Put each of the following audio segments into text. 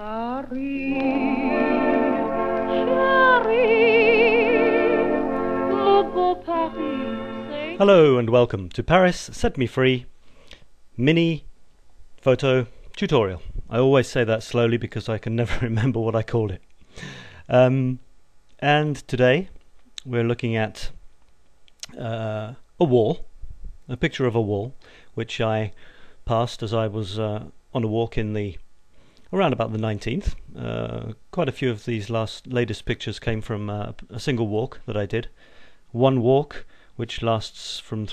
Paris, chérie, mon beau Paris. Hello and welcome to Paris Set Me Free mini photo tutorial. I always say that slowly because I can never remember what I called it. And today we're looking at a wall, a picture of a wall, which I passed as I was on a walk in around about the 19th. Quite a few of these latest pictures came from a single walk that I did. One walk, which lasts from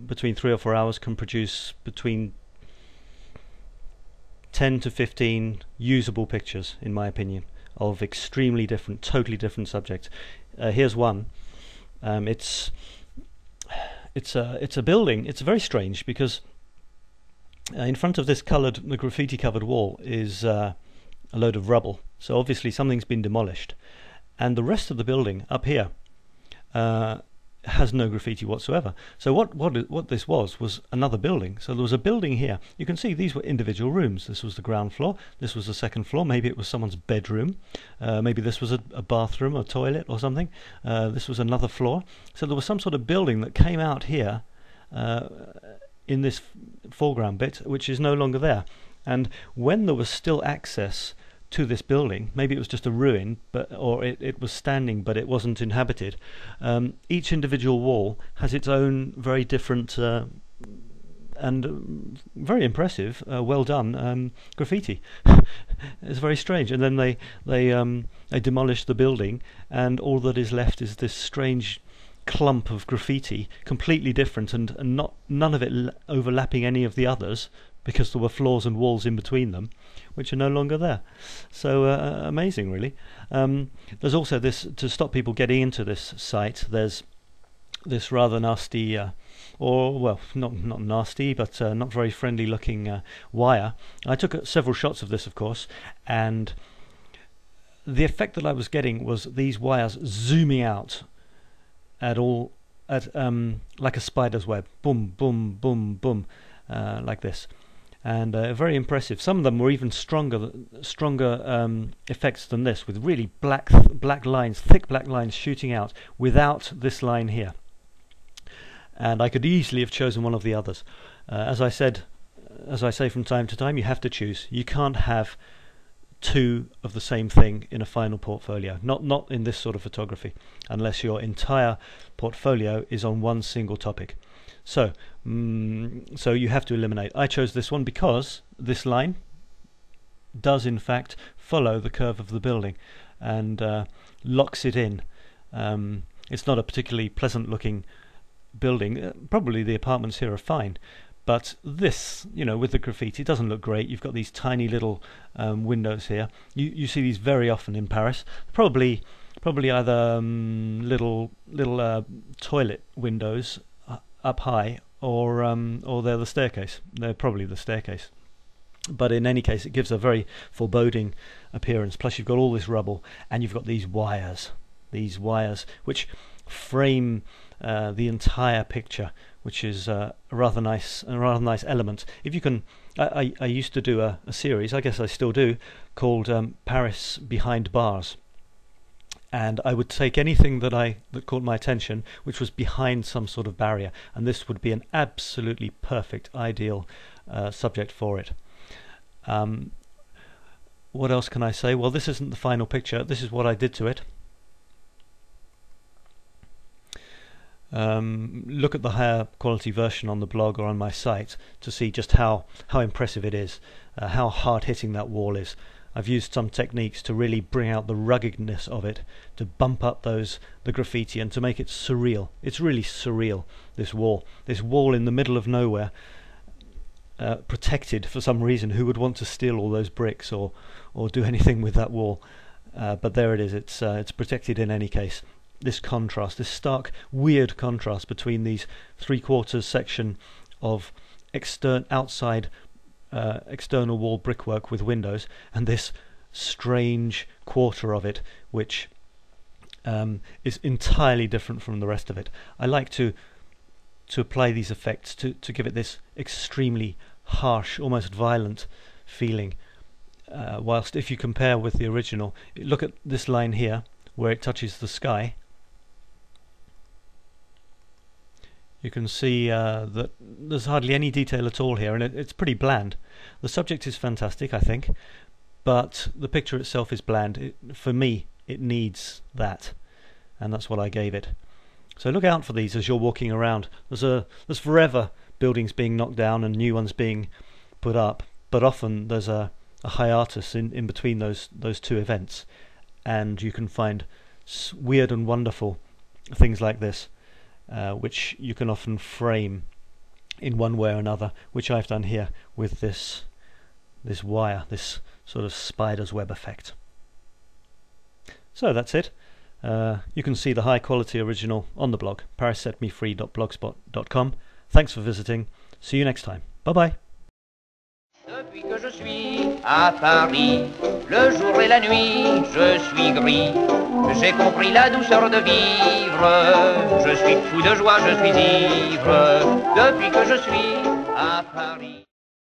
between 3 or 4 hours, can produce between 10 to 15 usable pictures, in my opinion, of extremely different, totally different subjects. Here's one. It's a building. It's very strange because in front of this the graffiti-covered wall is a load of rubble. So obviously something's been demolished, and the rest of the building up here has no graffiti whatsoever. So what this was another building. So there was a building here. You can see these were individual rooms. This was the ground floor. This was the second floor. Maybe it was someone's bedroom. Maybe this was a bathroom or toilet or something. This was another floor. So there was some sort of building that came out here in this foreground bit, which is no longer there. And when there was still access to this building, maybe it was just a ruin, or it was standing but it wasn't inhabited, each individual wall has its own very different and very impressive, well done graffiti. It's very strange. And then they demolished the building, and all that is left is this strange clump of graffiti, completely different, and none of it overlapping any of the others, because there were floors and walls in between them, which are no longer there. So amazing, really. There's also this, to stop people getting into this site, there's this rather nasty, or well, not nasty, but not very friendly looking wire. I took several shots of this, of course, and the effect that I was getting was these wires zooming out at like a spider's web, boom, boom, boom, boom, like this. And very impressive. Some of them were even stronger effects than this, with really black lines, thick black lines shooting out without this line here. And I could easily have chosen one of the others. As I say from time to time, you have to choose. You can't have two of the same thing in a final portfolio. Not in this sort of photography, unless your entire portfolio is on one single topic. So you have to eliminate. I chose this one because this line does in fact follow the curve of the building and locks it in. It's not a particularly pleasant looking building. Probably the apartments here are fine, but this, with the graffiti, it doesn't look great. You've got these tiny little windows here. You see these very often in Paris. Probably either little toilet windows up high, or they're the staircase. They're probably the staircase. But in any case, it gives a very foreboding appearance. Plus, you've got all this rubble, and you've got these wires which frame the entire picture, which is a rather nice element. If you can, I used to do a series, I guess I still do, called Paris Behind Bars. And I would take anything that caught my attention, which was behind some sort of barrier, and this would be an absolutely perfect, ideal subject for it. What else can I say? Well, this isn't the final picture. This is what I did to it. Look at the higher quality version on the blog or on my site to see just how impressive it is, how hard-hitting that wall is. I've used some techniques to really bring out the ruggedness of it, to bump up the graffiti and to make it surreal. It's really surreal, this wall in the middle of nowhere, protected for some reason. Who would want to steal all those bricks or do anything with that wall? But there it is. It's protected in any case. This contrast, this stark, weird contrast between these 3/4 section of outside external wall brickwork with windows, and this strange quarter of it which is entirely different from the rest of it. I like to apply these effects to give it this extremely harsh, almost violent feeling, whilst if you compare with the original, look at this line here where it touches the sky. You can see that there's hardly any detail at all here, and it's pretty bland. The subject is fantastic, I think, but the picture itself is bland. For me, it needs that, and that's what I gave it. So look out for these as you're walking around. There's forever buildings being knocked down and new ones being put up, but often there's a hiatus in between those two events, and you can find weird and wonderful things like this, which you can often frame in one way or another, which I've done here with this wire, this sort of spider's web effect. So that's it. You can see the high quality original on the blog, parissetmefree.blogspot.com. Thanks for visiting. See you next time. Bye bye. Depuis que je suis à Paris, le jour et la nuit, je suis gris. J'ai compris la douceur de vivre. Je suis fou de joie, je suis ivre. Depuis que je suis à Paris.